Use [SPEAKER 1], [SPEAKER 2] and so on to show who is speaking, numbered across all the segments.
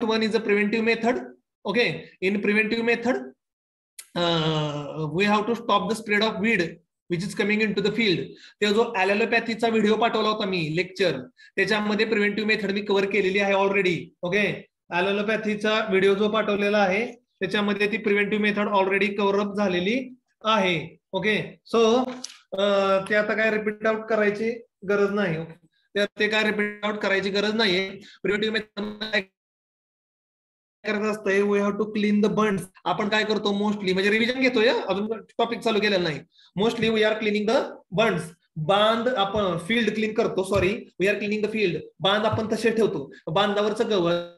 [SPEAKER 1] one is a preventive method. Okay, in preventive method, we have to stop the spread of weed which is coming into the field. ते जो ॲलोपॅथीचा video पाठवला होता मी lecture, त्याच्यामध्ये preventive method मी cover केलेली आहे already. Okay, ॲलोपॅथीचा video जो पाठवलेला आहे त्याच्यामध्ये ती preventive method already cover up झालेली आहे. ओके, सो ते आता काय रिपीट आउट करायची गरज नाही. ते काय रिपीट आउट करायची गरज नाहीये. प्रिव्हेंटिव्ह मेथड करत असतंय, we have to clean the bunds. आपण काय करतो मोस्टली, म्हणजे रिव्हिजन घेतोय, अजून टॉपिक चालू केलेला नाही. Mostly we are cleaning the bunds. बांध आपण फील्ड क्लीन करतो, sorry, we are cleaning the field. बांध आपण तसे ठेवतो. बांधावरचं गवत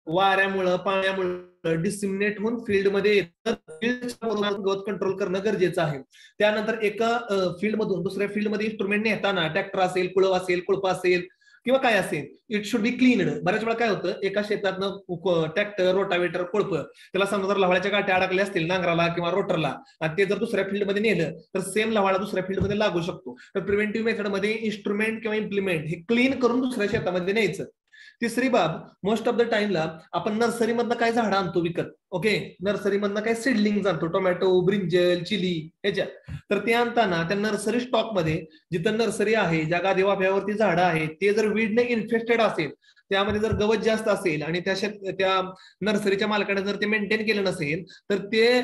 [SPEAKER 1] वाऱ्यामुळं पाण्यामुळं डिसिमिनेट होऊन फील्ड मध्ये गवत कंट्रोल करणं गरजेचं आहे. त्यानंतर एका फील्ड मधून दुसऱ्या फील्ड मध्ये इन्स्ट्रुमेंट नेताना, ट्रॅक्टर असेल, कुळव असेल, कुळपा असेल किंवा काय असेल, इट शुड बी क्लीनड. बऱ्याच वेळा काय होतं, एका शेतातनं ट्रॅक्टर, रोटावेटर, कोळप, त्याला समजा जर लवाळ्याच्या गाठ्या अडकल्या असतील नांगराला किंवा रोटरला, आणि ते जर दुसऱ्या फील्डमध्ये नेलं तर सेम लवाळा दुसऱ्या फील्डमध्ये लागू शकतो. तर प्रिव्हेंटिव्ह मेथडमध्ये इन्स्ट्रुमेंट किंवा इम्प्लिमेंट हे क्लीन करून दुसऱ्या शेतामध्ये न्यायचं. तिसरी बाब, मोस्ट ऑफ द टाइमला आपण नर्सरीमधनं काय झाडं आणतो विकत. ओके, नर्सरीमधनं काय सीडलिंग आणतो, टोमॅटो, ब्रिंजल, चिली ह्याच्या. तर ते आणताना त्या नर्सरी स्टॉक मध्ये जिथं नर्सरी आहे, ज्या गादीवाफ्यावरती झाडं आहेत, ते जर वीडने इन्फेक्टेड असेल, त्यामध्ये जर गवत जास्त असेल आणि त्या नर्सरीच्या मालकाने जर ते मेंटेन केलं नसेल, तर ते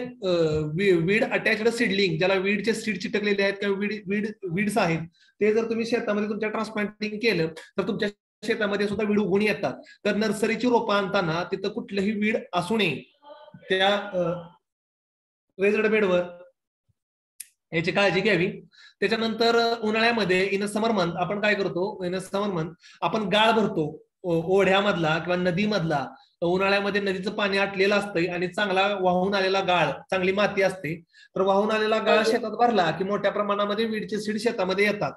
[SPEAKER 1] वीड अटॅच्ड सीडलिंग, ज्याला वीडचे सीड चिटकलेले आहेत किंवा वीड्स आहेत, ते जर तुम्ही शेतामध्ये तुमच्या ट्रान्सप्लांटिंग केलं तर तुमच्या शेतामध्ये सुद्धा वीड उगवून येतात. तर नर्सरीची रोपं आणताना तिथं कुठलंही वीड असू नये त्या रेज्ड बेडवर, याची काळजी घ्यावी. त्याच्यानंतर उन्हाळ्यामध्ये इन समर मंथ आपण काय करतो, इन समर मंथ आपण गाळ भरतो ओढ्यामधला किंवा नदीमधला. उन्हाळ्यामध्ये नदीचं पाणी आटलेलं असतंय आणि चांगला वाहून आलेला गाळ, चांगली माती असते, तर वाहून आलेला गाळ शेतात भरला की मोठ्या प्रमाणामध्ये वीडचे सीड शेतामध्ये येतात.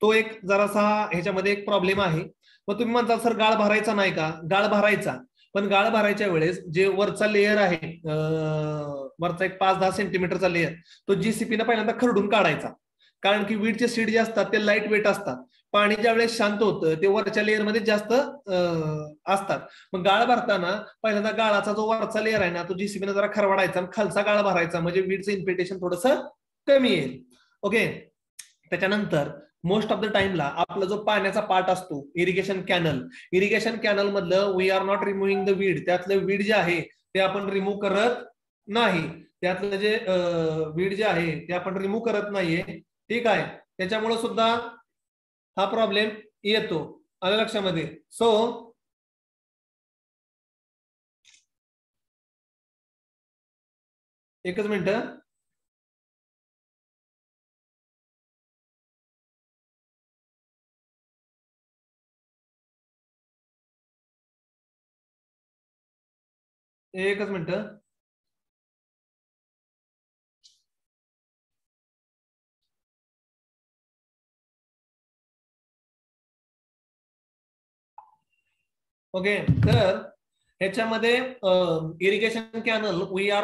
[SPEAKER 1] तो एक जरासा ह्याच्यामध्ये एक प्रॉब्लेम आहे. मग तुम्ही म्हणता सर गाळ भरायचा नाही का? गाळ भरायचा, पण गाळ भरायच्या वेळेस जे वरचा लेअर आहे, वरचा एक 5-10 सेंटीमीटरचा लेअर, तो जीसीपीनं पहिल्यांदा खरडून काढायचा. कारण की वीडचे सीड जे असतात ते लाईट वेट असतात. पाणी ज्या वेळेस शांत होतं ते वरच्या लेअर मध्ये जास्त असतात. मग गाळ भरताना पहिल्यांदा गाळाचा जो वरचा लेअर आहे ना, तो जीसीपीनं जरा खरवडायचा आणि खालचा गाळ भरायचा, म्हणजे वीडचं इन्फेक्टेशन थोडंसं कमी येईल. ओके, त्याच्यानंतर मोस्ट ऑफ द टाइमला आपला जो पाण्याचा पार्ट असतो, इरिगेशन कॅनल मधलं we are not removing the weed. त्यातलं वीड जे आहे ते आपण रिमूव्ह करत नाही. त्यातलं जे वीड जे आहे ते आपण रिमूव्ह करत नाहीये. ठीक आहे, त्याच्यामुळे सुद्धा हा प्रॉब्लेम येतो. आलं लक्षामध्ये? सो एकच मिनिट. एकच मिनिट. ओके, तर ह्याच्यामध्ये irrigation canal we are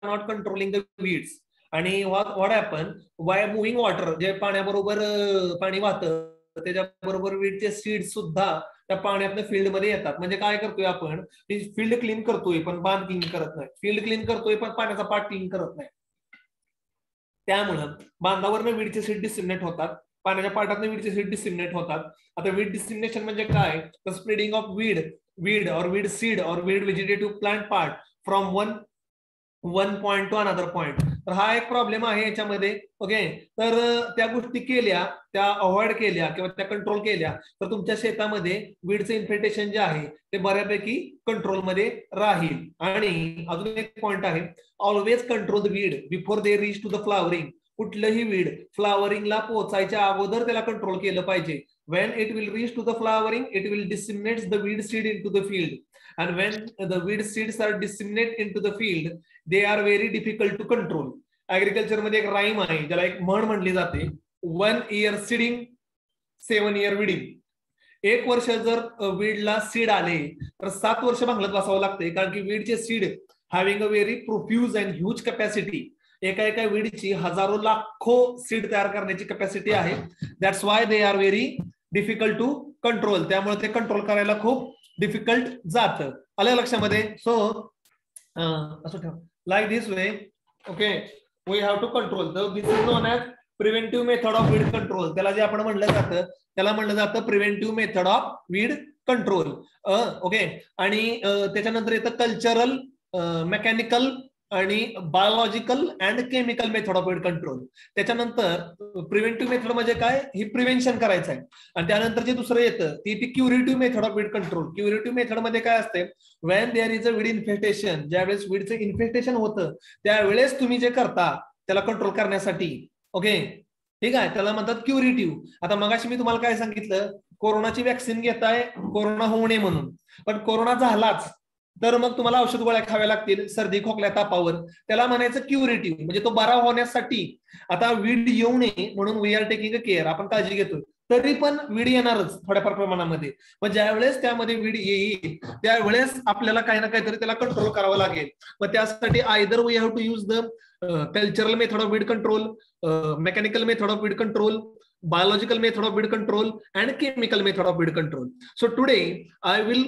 [SPEAKER 1] not controlling the weeds. आणि what happen by moving water, जे पाण्याबरोबर पाणी वाहतं त्याच्याबरोबर वीडचे सीड सुद्धा त्या पाण्यातनं फील्ड मध्ये येतात. म्हणजे काय करतोय आपण, फील्ड क्लीन करतोय पण बांध क्लीन करत नाही, फील्ड क्लीन करतोय पण पाण्याचा पार्ट क्लीन करत नाही. त्यामुळं बांधावरनं वीडचे सीड डिसिमिनेट होतात, पाण्याच्या पार्टातनं वीडचे सीड डिसिमिनेट होतात. आता वीड डिसिमिनेशन म्हणजे काय, द स्प्रेडिंग ऑफ वीड और वीड सीड और weed vegetative plant part from one point two another point. तर हा एक प्रॉब्लेम आहे याच्यामध्ये. ओके, तर त्या गोष्टी केल्या, त्या अवॉइड केल्या किंवा त्या कंट्रोल केल्या तर तुमच्या शेतामध्ये वीडचं इन्फेक्टेशन जे आहे ते बऱ्यापैकी कंट्रोलमध्ये राहील. आणि अजून एक पॉइंट आहे, always control the weed before they reach to the flowering. कुठलंही वीड फ्लावरिंगला पोहोचायच्या अगोदर त्याला कंट्रोल केलं पाहिजे. when it will reach to the flowering, it will disseminate the weed seed into the field, and when the weed seeds are disseminate into the field, they are very difficult to control. Agriculture मध्ये एक rhyme आहे ज्याला एक म्हण म्हणली जाते, 1 year seeding 7 year weeding. 1 वर्ष जर वीडला सीड आले तर 7 वर्ष भांगलत बसावं लागते, कारण की वीडचे seed having a very profuse and huge capacity. एका वीडची हजारो लाखो सीड तयार करण्याची कॅपॅसिटी आहे. That's why they are very difficult to control, त्यामुळे ते कंट्रोल करायला खूप डिफिकल्ट जातं. आलं लक्षामध्ये? सो असं ठेव, like this way. Okay, we have to control. This is known as preventive method of weed control. त्याला जे आपण म्हणलं जातं त्याला म्हणलं जातं preventive method of weed control. Okay, आणि त्याच्यानंतर येतं कल्चरल, मेकॅनिकल आणि biological and chemical method of weed control. त्याच्यानंतर प्रिव्हेंटिव्ह मेथड म्हणजे काय, ही प्रिव्हेन्शन करायचं आहे. आणि त्यानंतर जे दुसरं येतं ती curative method of weed control. Curative method मध्ये काय असते, Wien there is a weed infestation, ज्यावेळेस वीडचं इन्फेस्टेशन होतं त्यावेळेस तुम्ही जे करता त्याला कंट्रोल करण्यासाठी. ओके, ठीक आहे, त्याला म्हणतात क्युरेटिव्ह. आता मगाशी मी तुम्हाला काय सांगितलं, कोरोनाची वॅक्सिन घेताय कोरोना होऊ नये म्हणून, पण कोरोना झालाच तर मग तुम्हाला औषध गोळ्या खाव्या लागतील सर्दी खोकल्या तापावर, त्याला म्हणायचं क्युरेटिव्ह, म्हणजे तो बरा होण्यासाठी. आता वीड येऊ नये म्हणून we are taking a care, आपण काळजी घेतोय, तरी पण वीड येणारच थोड्याफार प्रमाणामध्ये. पण ज्यावेळेस त्यामध्ये वीड येईल त्यावेळेस आपल्याला काही ना काहीतरी त्याला कंट्रोल करावं लागेल. मग त्यासाठी either we have to use the cultural method of weed control, mechanical method of weed control, biological method of weed control and chemical method of weed control. So today I will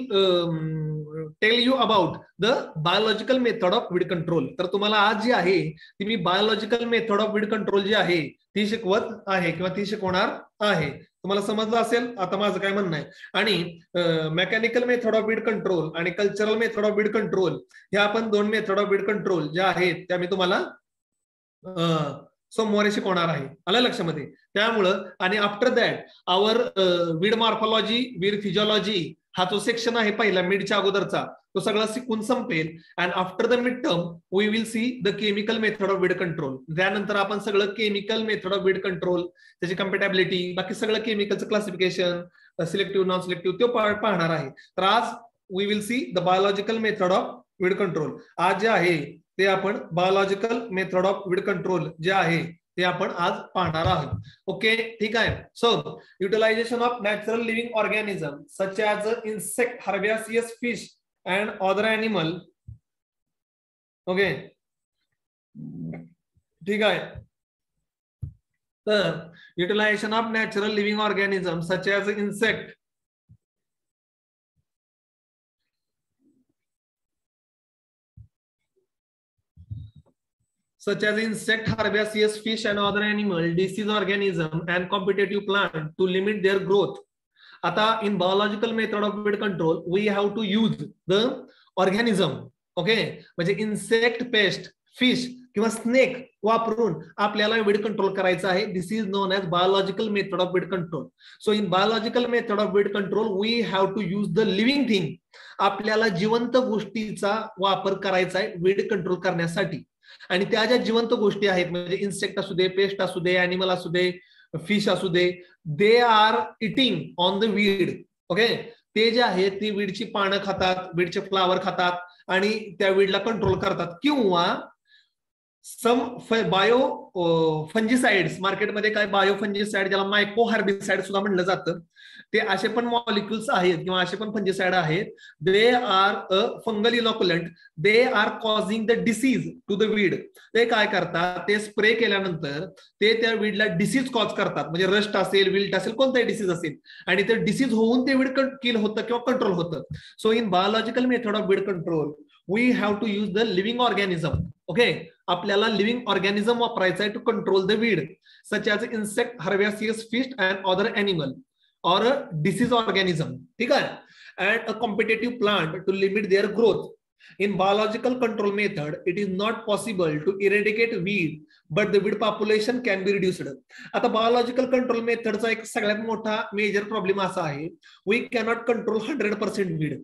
[SPEAKER 1] tell you about the biological method of weed control. तर तुम्हाला आज जी आहे ती मी biological method of weed control जी आहे ती शिकवत आहे किंवा ती शिकवणार आहे. तुम्हाला समजलं असेल आता माझं काय म्हणणं आहे. आणि mechanical method of weed control आणि cultural method of weed control ह्या आपण दोन मेथड ऑफ वीड कंट्रोल ज्या आहेत त्या मी तुम्हाला सोमवारी शिकवणार आहे. आलं लक्षामध्ये? त्यामुळं आणि after that our weed morphology, weed physiology हा जो सेक्शन आहे पहिला मिडच्या अगोदरचा तो सगळा शिकून संपेल. And after the mid term we will see the chemical method of weed control. त्यानंतर आपण सगळं chemical method of weed control, त्याची कम्पॅटेबिलिटी, बाकी सगळं केमिकलचं क्लासिफिकेशन, सिलेक्टिव्ह नॉन सिलेक्टिव्ह तो पाहणार आहे. तर आज we will see the biological method of weed control. आज जे आहे ते आपण biological method of weed control जे आहे ते आपण आज पाहणार आहोत. ओके, ठीक आहे. So utilization of natural living organism such as insect, herbaceous fish and other animal. Okay, ठीक आहे. तर utilization of natural living organism such as insect, such as insect, herbaceous fish and other animal, disease organism and competitive plant to limit their growth. आता in biological method of weed control we have to use the organism. Okay, म्हणजे insect, pest, fish किंवा snake वापरून आपल्याला weed control करायचं आहे. This is known as biological method of weed control. So in biological method of weed control we have to use the living thing. आपल्याला जिवंत गोष्टीचा वापर करायचा आहे वीड कंट्रोल करण्यासाठी. आणि त्या ज्या जिवंत गोष्टी आहेत म्हणजे इन्सेक्ट असू दे, पेस्ट असू दे, अॅनिमल असू दे, फिश असू दे, they are eating on the weed. Okay, ते जे आहे ती वीडची पानं खातात, वीडचे फ्लावर खातात आणि त्या वीडला कंट्रोल करतात. किंवा सम बायो फंजिसाइड्स, मार्केटमध्ये काय बायो फंजिसाइड ज्याला मायको हर्बिसाइड सुद्धा म्हणलं जातं, ते असे पण मॉलिक्युल्स आहेत किंवा असे पण फंजिसाइड आहेत. They are a fungal inoculant, they are causing the disease to the weed. ते काय करतात, ते स्प्रे केल्यानंतर ते त्या वीडला डिसीज कॉज करतात. म्हणजे रस्ट असेल, विल्ट असेल, कोणताही डिसीज असेल, आणि ते डिसीज होऊन ते वीड किल होतं किंवा कंट्रोल होतं. So in biological method of weed control we have to use the living organism. Okay, आपल्याला लिव्हिंग ऑर्गॅनिझम वापरायचं आहे to control the weed such as insect, herbaceous fish and other animal or a disease organism. ठीक आहे, and a competitive plant to limit their growth. In biological control method, it is not possible to eradicate weed, but the weed population can be reduced. आता biological control मेथडचा एक सगळ्यात मोठा major problem असा आहे, we cannot control 100% weed.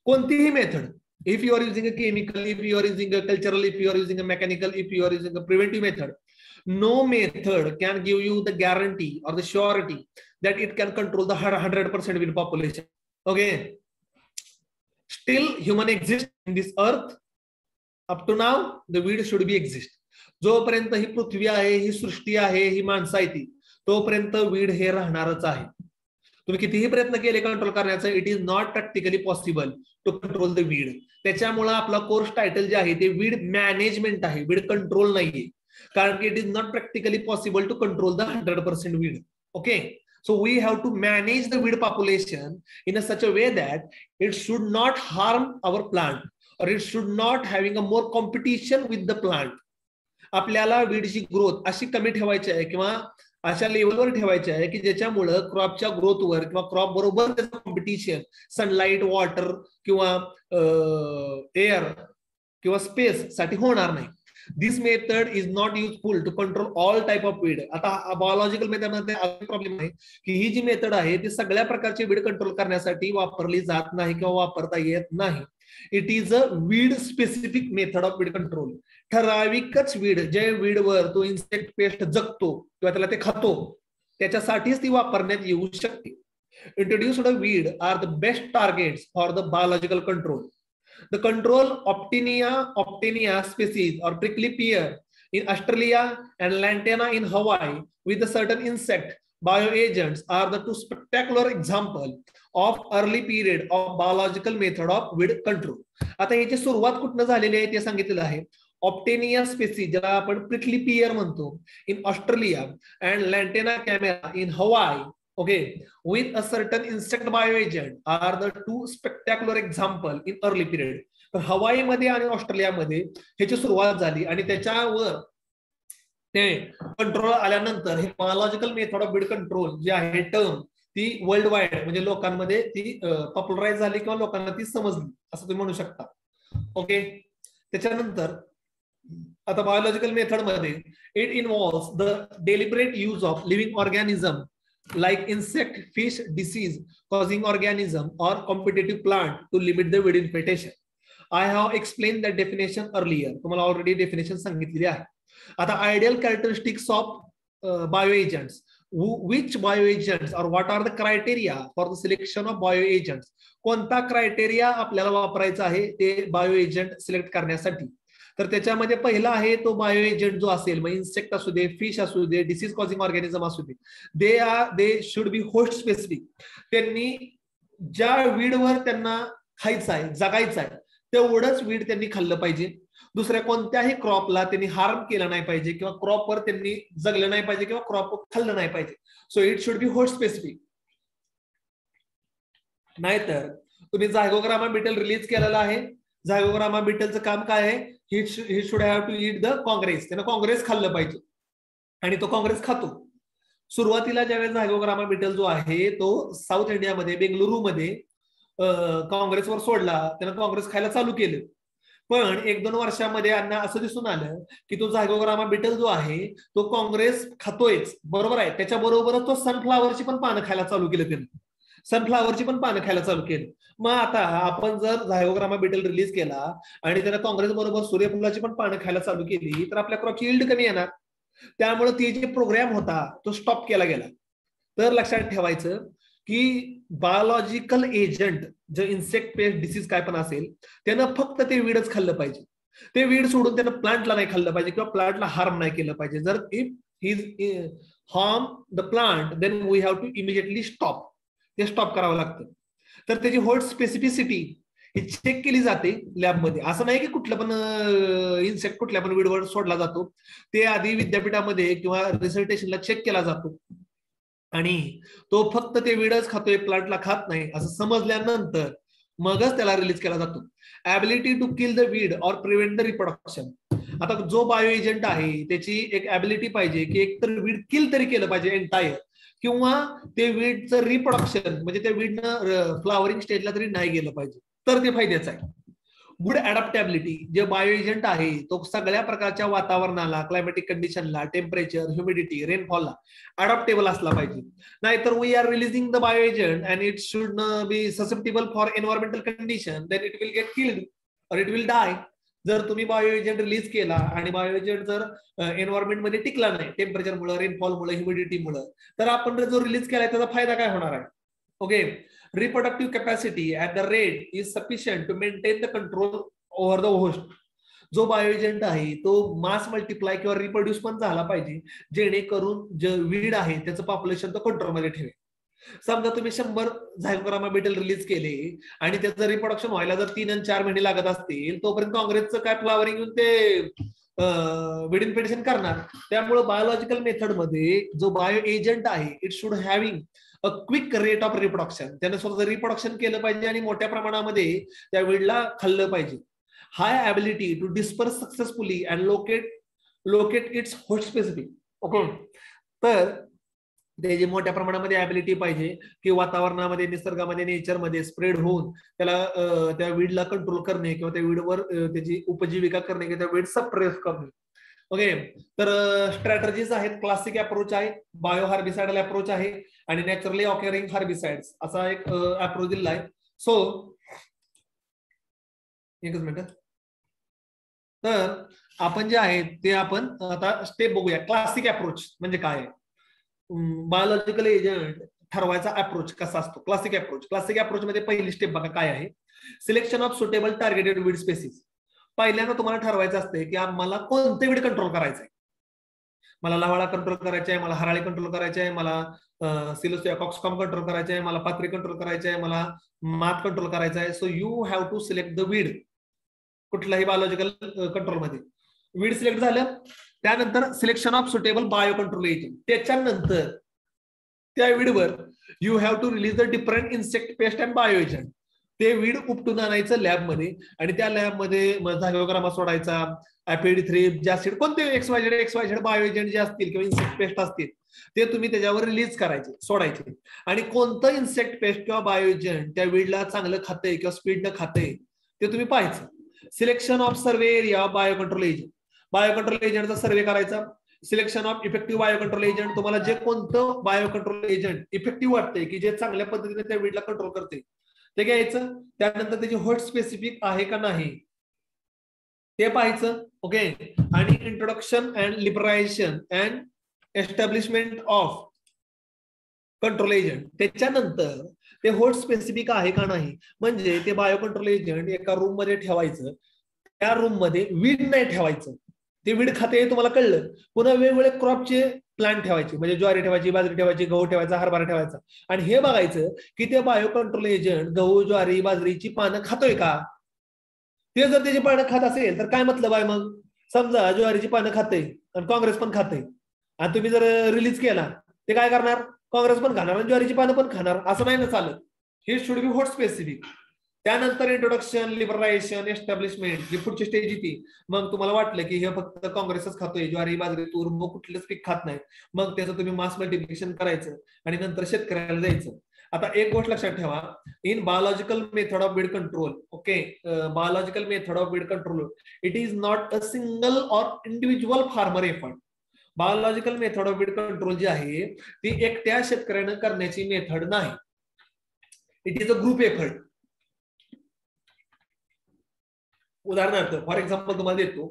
[SPEAKER 1] कोणतीही method, if you are using a chemical, if you are using a cultural, if you are using a mechanical, if you are using a preventive method, no method can give you the guarantee or the surety that it can control the 100% weed population. Okay, still human exist in this earth. Up to now the weed should be exist. जोपर्यंत ही पृथ्वी आहे, ही सृष्टी आहे, ही माणसं आहे ती, तोपर्यंत weed हे राहणारच आहे. तुम्ही कितीही प्रयत्न केले कंट्रोल करण्याचा, it is not practically possible to control the weed. त्याच्यामुळे आपला कोर्स टायटल जे आहे ते वीड मॅनेजमेंट आहे, वीड कंट्रोल नाहीये, कारण की it is not practically possible to control the 100% weed. Okay, So we have to manage the weed population in such a way that it should not harm our plant or it should not having a more competition with the plant. आपल्याला वीडची growth अशी कमी ठेवायची आहे किंवा अशा लेवलवर ठेवायची आहे की ज्याच्यामुळं क्रॉपच्या ग्रोथवर किंवा क्रॉप बरोबर त्याचं कॉम्पिटिशन सनलाईट वॉटर किंवा एअर किंवा स्पेस साठी होणार नाही. This method is not useful to control all type of weed. आता बायोलॉजिकल मेथडमध्ये प्रॉब्लेम आहे की ही जी मेथड आहे ती सगळ्या प्रकारचे वीड कंट्रोल करण्यासाठी वापरली जात नाही किंवा वापरता येत नाही. It is a weed specific method of weed control. ठराविकच वीड जे वीडवर तो इन्सेक्ट पेस्ट जगतो किंवा त्याला ते खातो त्याच्यासाठीच ती वापरण्यात येऊ शकते. Introduced weed are the best targets for the biological control. The control Optinia species or prickly pear in Australia and Lantana in Hawaii with a certain insect bioagents are the two spectacular example of early period of biological method of weed control. आता याची सुरुवात कुठनं झालेली आहे ते सांगितलेलं आहे. ऑप्टेनिया species ज्याला आपण प्रिकली पियर म्हणतो in Australia and lantana camara in Hawaii, okay, with a certain insect bioagent are the two spectacular example in early period. तर हवाई मध्ये आणि ऑस्ट्रेलियामध्ये ह्याची सुरुवात झाली आणि त्याच्यावर ते कंट्रोल आल्यानंतर हे biological method of weed control जे आहे टर्म ती वर्ल्ड वाईड म्हणजे लोकांमध्ये ती पॉप्युलराइज झाली किंवा लोकांना ती समजली असं तुम्ही म्हणू शकता. ओके, त्याच्यानंतर आता बायोलॉजिकल मेथड मध्ये it involves the deliberate use of living organism like insect, fish, disease causing organism or competitive plant to limit the weed infestation. I have explained that definition earlier. तुम्हाला already definition सांगितलेली आहे. आता ideal characteristics of bioagents. Which bioagents or what are the criteria for the selection of bioagents? कोणता criteria आपल्याला वापरायचा आहे ते बायोएजंट select करण्यासाठी. तर त्याच्यामध्ये पहिला आहे तो बायो एजंट जो असेल मग इन्सेक्ट असू दे, फिश असू दे, डिसीज कॉझिंग ऑर्गॅनिझम असू दे, they should be host specific. त्यांनी ज्या वीडवर त्यांना खायचं आहे जगायचं आहे तेवढंच वीड त्यांनी खाल्लं पाहिजे. दुसऱ्या कोणत्याही क्रॉपला त्यांनी हार्म केलं नाही पाहिजे किंवा क्रॉपवर त्यांनी जगलं नाही पाहिजे किंवा क्रॉप खाल्लं नाही पाहिजे. So it should be host specific. नाहीतर तुम्ही झायगोग्रामा बीटल रिलीज केलेला आहे. झायगोग्रामा बीटलचं काम काय आहे, he should have to eat the congress. त्यानं काँग्रेस खाल्लं पाहिजे आणि तो काँग्रेस खातो. सुरुवातीला ज्यावेळेस झायगोग्रामा बीटल जो आहे तो साऊथ इंडियामध्ये बेंगलुरू मध्ये काँग्रेसवर सोडला, त्यानं काँग्रेस खायला चालू केलं. पण 1-2 वर्षामध्ये यांना असं दिसून आलं की तो झायगोग्रामा बीटल जो आहे तो काँग्रेस खातोयच, बरोबर आहे, त्याच्याबरोबरच तो सनफ्लावरची पण पानं खायला चालू केलं. त्यानं सनफ्लावरची पण पानं खायला चालू केली. मग आता आपण जर झायगोग्रामा बीटल रिलीज केला आणि त्याला काँग्रेस बरोबर सूर्यफुलाची पण पानं खायला चालू केली तर आपल्या क्रॉपची यील्ड कमी येणार. त्यामुळे ती जे प्रोग्राम होता तो स्टॉप केला गेला. तर लक्षात ठेवायचं की बायोलॉजिकल एजंट जे इन्सेक्ट पेस्ट डिसीज काय पण असेल त्यानं फक्त ते वीडच खाल्लं पाहिजे. ते वीड सोडून त्यानं प्लांटला नाही खाल्लं पाहिजे किंवा प्लांटला हार्म नाही केलं पाहिजे. जर if he harm the plant then we have to immediately stop. ते स्टॉप करावं लागतं. तर त्याची होस्ट स्पेसिफिसिटी ही चेक केली जाते लॅबमध्ये. असं नाही की कुठलं पण इन्सेक्ट कुठल्या पण वीडवर सोडला जातो. ते आधी विद्यापीठामध्ये किंवा रिसर्टेशनला चेक केला जातो आणि तो फक्त ते वीडच खातोय प्लांटला खात नाही असं समजल्यानंतर मगच त्याला रिलीज केला जातो. Ability to kill the weed or prevent the reproduction. आता जो बायो एजंट आहे त्याची एक ॲबिलिटी पाहिजे की एक तर वीड किल तरी केलं पाहिजे एंटायर किंवा ते वीडचं रिप्रोडक्शन म्हणजे त्या वीडनं फ्लावरिंग स्टेजला तरी नाही गेलं पाहिजे तर ते फायद्याचं आहे. गुड अडॅप्टॅबिलिटी जे बायो एजंट आहे तो सगळ्या प्रकारच्या वातावरणाला, क्लायमॅटिक कंडिशनला, टेम्परेचर, ह्युमिडिटी, रेनफॉलला अडॅप्टेबल असला पाहिजे. नाहीतर we are releasing the bio agent and it should be susceptible for environmental condition then it will get killed or it will die. जर तुम्ही बायो एजंट रिलीज केला आणि बायो एजंट जर एन्व्हायरमेंटमध्ये टिकला नाही टेम्परेचरमुळे, रेनफॉलमुळे, ह्युमिडिटीमुळे तर आपण जो रिलीज केलाय त्याचा फायदा काय होणार आहे. Okay, reproductive capacity at the rate is sufficient to maintain the control over the host. जो बायोएजंट आहे तो मास मल्टिप्लाय किंवा रिप्रोड्यूस पण झाला पाहिजे जेणेकरून जे वीड आहे त्याचं पॉप्युलेशन तो कंट्रोलमध्ये ठेवेल. समजा तुम्ही 100 झायगोग्रामा बीटल रिलीज केले आणि त्याचं रिप्रोडक्शन व्हायला जर 3 आणि 4 महिने लागत असतील तोपर्यंत काँग्रेसचं काय फ्लावरिंग येऊन ते विड इन्फेक्शन करणार. त्यामुळे बायोलॉजिकल मेथड मध्ये जो बायो एजंट आहे it should having a quick rate of reproduction. त्याने स्वतःचं रिप्रोडक्शन केलं पाहिजे आणि मोठ्या प्रमाणामध्ये त्या विडला खाल्लं पाहिजे. High ability to disperse successfully and locate its host specific. Okay, तर त्याची मोठ्या प्रमाणामध्ये ॲबिलिटी पाहिजे की वातावरणामध्ये, निसर्गामध्ये, नेचरमध्ये स्प्रेड होऊन त्याला त्या वीडला कंट्रोल करणे किंवा त्या वीडवर त्याची उपजीविका करणे किंवा त्या वीड सप्रेस करणे. ओके, तर स्ट्रॅटर्जीज आहेत. क्लासिक अप्रोच आहे, बायो हार्बिसाइडल अप्रोच आहे आणि नॅचरली ऑकरिंग हार्बिसाइड्स असा एक अप्रोच दिला आहे. सो एकच मिनिट. तर आपण जे आहे ते आपण आता स्टेप बघूया. क्लासिक अप्रोच म्हणजे काय, बायोलॉजिकल एजंट ठरवायचा अप्रोच कसा असतो. क्लासिक अप्रोच मध्ये पहिली स्टेप बघा काय आहे, selection of suitable targeted weed species. पहिल्यांदा तुम्हाला ठरवायचं असते की आम्हाला कोणते वीड कंट्रोल करायचंय. मला लावाळा कंट्रोल करायचा आहे, मला हराळी कंट्रोल करायचे आहे, मला सिलोसिया कॉक्सकॉम कंट्रोल करायचे आहे, मला पात्री कंट्रोल करायचे आहे, मला मात कंट्रोल करायचा आहे. So you have to select the weed. कुठल्याही बायोलॉजिकल कंट्रोल मध्ये वीड सिलेक्ट झालं, त्यानंतर selection of suitable bio control agent. त्याच्यानंतर त्या वीडवर you have to release the different insect pest and bio agent. ते वीड उपटून आणायचं लॅबमध्ये आणि त्या लॅबमध्ये झायगोग्रामा सोडायचा, ऍफिड, थ्रिप्स, जासिड, कोणते एक्सवायझेड बायो एजंट जे असतील किंवा इन्सेक्ट पेस्ट असतील ते तुम्ही त्याच्यावर रिलीज करायचे, सोडायचे. आणि कोणतं इन्सेक्ट पेस्ट किंवा बायो एजंट त्या वीडला चांगलं खातंय किंवा स्पीडनं खातंय ते तुम्ही पाहायचं. Selection of survey area bio control agent. Bio control एजंटचा सर्वे करायचा. Selection of effective bio control agent. तुम्हाला जे कोणतं बायो कंट्रोल एजंट इफेक्टिव्ह वाटतंय की जे चांगल्या पद्धतीने त्या वीडला कंट्रोल करते ते घ्यायचं. त्यानंतर त्याची होस्ट स्पेसिफिक आहे का नाही ते पाहायचं. ओके, आणि introduction and liberalization and establishment of control agent. त्याच्यानंतर ते होस्ट स्पेसिफिक आहे का नाही, म्हणजे ते बायो कंट्रोल एजंट एका रूम मध्ये ठेवायचं, त्या रूम मध्ये वीड नाही ठेवायचं. ते वीड खाते तुम्हाला कळलं. पुन्हा वेगवेगळे क्रॉपचे प्लांट ठेवायचे, म्हणजे ज्वारी ठेवायची, बाजरी ठेवायची, गहू ठेवायचा, हरभरा ठेवायचा. आणि हे बघायचं की ते बायो कंट्रोल एजंट गहू, ज्वारी, बाजरीची पानं खातोय का. ते जर त्याची पानं खात असेल तर काय मतलब आहे. मग समजा ज्वारीची पानं खाते आणि काँग्रेस पण खाते आणि तुम्ही जर रिलीज केला ते काय करणार, काँग्रेस पण खाणार आणि ज्वारीची पानं पण खाणार. असं नाही ना चालत. हे शुड बी होस्ट स्पेसिफिक. त्यानंतर इंट्रोडक्शन, लिबरलायझेशन, एस्टॅब्लिशमेंट ही पुढची स्टेज येते. मग तुम्हाला वाटलं की हे फक्त काँग्रेसच खातोय, ज्वारी, बाजरी, तूर, मग कुठलंच पीक खात नाही, मग त्याचं तुम्ही मास मल्टिप्लिकेशन करायचं आणि नंतर शेतकऱ्याला द्यायचं. आता एक गोष्ट लक्षात ठेवा, in biological method of weed control, okay, biological method of weed control it is not a single or individual farmer effort. Biological method of weed control जी आहे ती एकट्या शेतकऱ्यानं करण्याची मेथड नाही. It is a group effort. उदाहरणार्थ for example तुम्हाला देतो,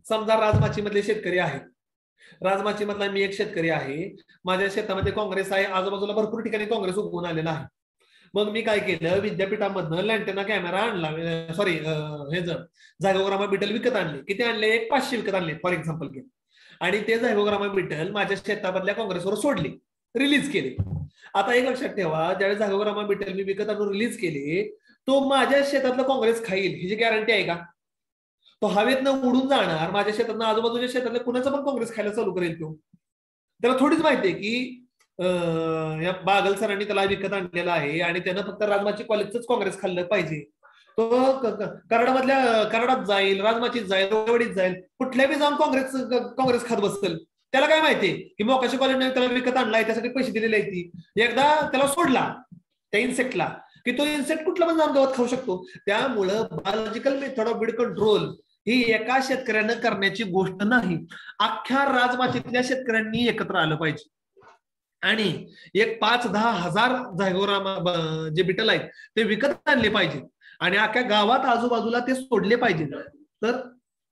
[SPEAKER 1] समजा राजमाची मधले शेतकरी आहेत. राजमाची मधला मी एक शेतकरी आहे, माझ्या शेतामध्ये काँग्रेस आहे, आजूबाजूला भरपूर ठिकाणी काँग्रेस उगवून आलेला आहे. मग मी काय केलं, विद्यापीठामधनं लॅन्टेना कॅमेरा आणला, सॉरी हे झायगोग्रामा बीटल विकत आणले. किती आणले, 500 विकत आणले फॉर एक्झाम्पल घे. आणि ते झायगोग्रामा बीटल माझ्या शेतामधल्या काँग्रेसवर सोडले, रिलीज केले. आता एक लक्षात ठेवा, ज्यावेळेस झायगोग्रामा बीटल मी विकत आणून रिलीज केले, तो माझ्या शेतातलं काँग्रेस खाईल ह्याची गॅरंटी आहे का. तो हवेतनं उडून जाणार, माझ्या शेतातनं आजूबाजूच्या शेतातल्या कुणाचं पण काँग्रेस खायला चालू करेल. तो त्याला थोडीच माहितीये की या बागल सरांनी त्याला विकत आणलेला आहे आणि त्यानं फक्त राजमाची कॉलेजच काँग्रेस खाल्लं पाहिजे. तो कराडात जाईल, राजमाचीत जाईल, रोडवडीत जाईल, कुठल्या बी जाऊन काँग्रेस खात बसेल. त्याला काय माहितीये की मोकाशी कॉलेजने त्याला विकत आणलाय, त्यासाठी पैसे दिलेले आहेत. ती एकदा त्याला सोडला त्या इन्सेक्टला की तो इन्सेक्ट कुठला पण जाऊन गवत खाऊ शकतो. त्यामुळं biological method of weed control ही एका शेतकऱ्यानं करण्याची गोष्ट नाही. अख्ख्या राजमाचीतल्या शेतकऱ्यांनी एकत्र आलं पाहिजे आणि एक 5-10 हजार झायगोरामा जे बिटल आहेत ते विकत आणले पाहिजे आणि अख्ख्या गावात आजूबाजूला ते सोडले पाहिजे. तर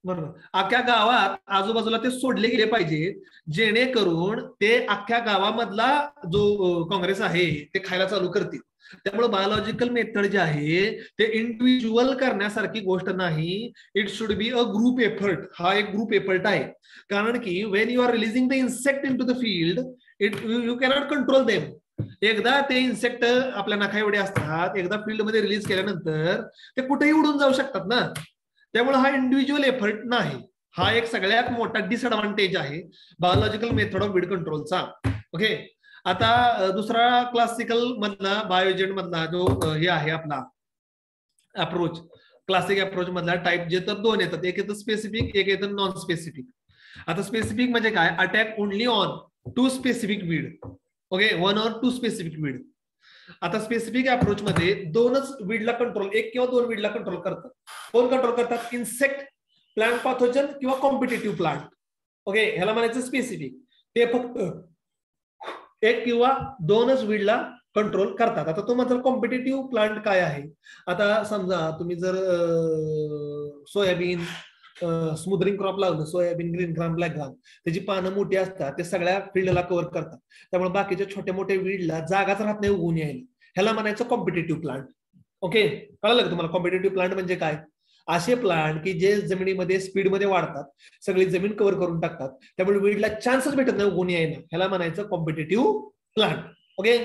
[SPEAKER 1] बरोबर, अख्ख्या गावात आजूबाजूला ते सोडले गेले पाहिजे, जेणेकरून ते अख्ख्या गावामधला जो काँग्रेस आहे ते खायला चालू करतील. त्यामुळे बायोलॉजिकल मेथड जे आहे ते इंडिव्हिज्युअल करण्यासारखी गोष्ट नाही. It should be a group effort. हा एक ग्रुप एफर्ट आहे, कारण की when you are releasing the insect into the field you cannot control them. एकदा ते इन्सेक्ट आपल्या नखा एवढे असतात, एकदा फील्ड मध्ये रिलीज केल्यानंतर ते कुठेही उडून जाऊ शकतात ना. त्यामुळे हा इंडिव्हिज्युअल एफर्ट नाही, हा एक सगळ्यात मोठा डिसएडव्हान्टेज आहे बायोलॉजिकल मेथड ऑफ वीड कंट्रोलचा. ओके, आता दुसरा क्लासिकल मधला बायो एजंट मधला जो हे आहे आपला अप्रोच, क्लासिक अप्रोच मधला टाइप जे तर दोन येतात, एक येतं स्पेसिफिक, एक येतं नॉन स्पेसिफिक. आता स्पेसिफिक म्हणजे काय, attack only on to specific weed. Okay, one or two specific weed. आता स्पेसिफिक अप्रोच मध्ये दोनच वीडला कंट्रोल, एक किंवा दोन वीडला कंट्रोल करतात. कोण कंट्रोल करतात, इन्सेक्ट, प्लांट पॅथोजन किंवा कॉम्पिटेटिव्ह प्लांट. ओके, ह्याला म्हणायचं स्पेसिफिक. ते फक्त एक किंवा दोनच वीडला कंट्रोल करतात. आता तुम्हाला कॉम्पिटेटिव्ह प्लांट काय आहे, आता समजा तुम्ही जर सोयाबीन स्मुदरिंग क्रॉप लावलं, सोयाबीन, ग्रीन ग्राम, ब्लॅक ग्राम, त्याची पानं मोठी असतात, ते सगळ्या फील्डला कव्हर करतात. त्यामुळे बाकीच्या छोट्या मोठ्या वीडला जागाच राहत नाही उगवून यायला. ह्याला म्हणायचं कॉम्पिटेटिव्ह प्लांट. ओके, कळलं का तुम्हाला कॉम्पिटेटिव्ह प्लांट म्हणजे काय? असे प्लांट की जे जमिनीमध्ये स्पीडमध्ये वाढतात, सगळी जमीन कव्हर करून टाकतात, त्यामुळे वीडला चान्सच भेटत नाही उगवून यायला. ह्याला म्हणायचं कॉम्पिटेटिव्ह प्लांट. ओके,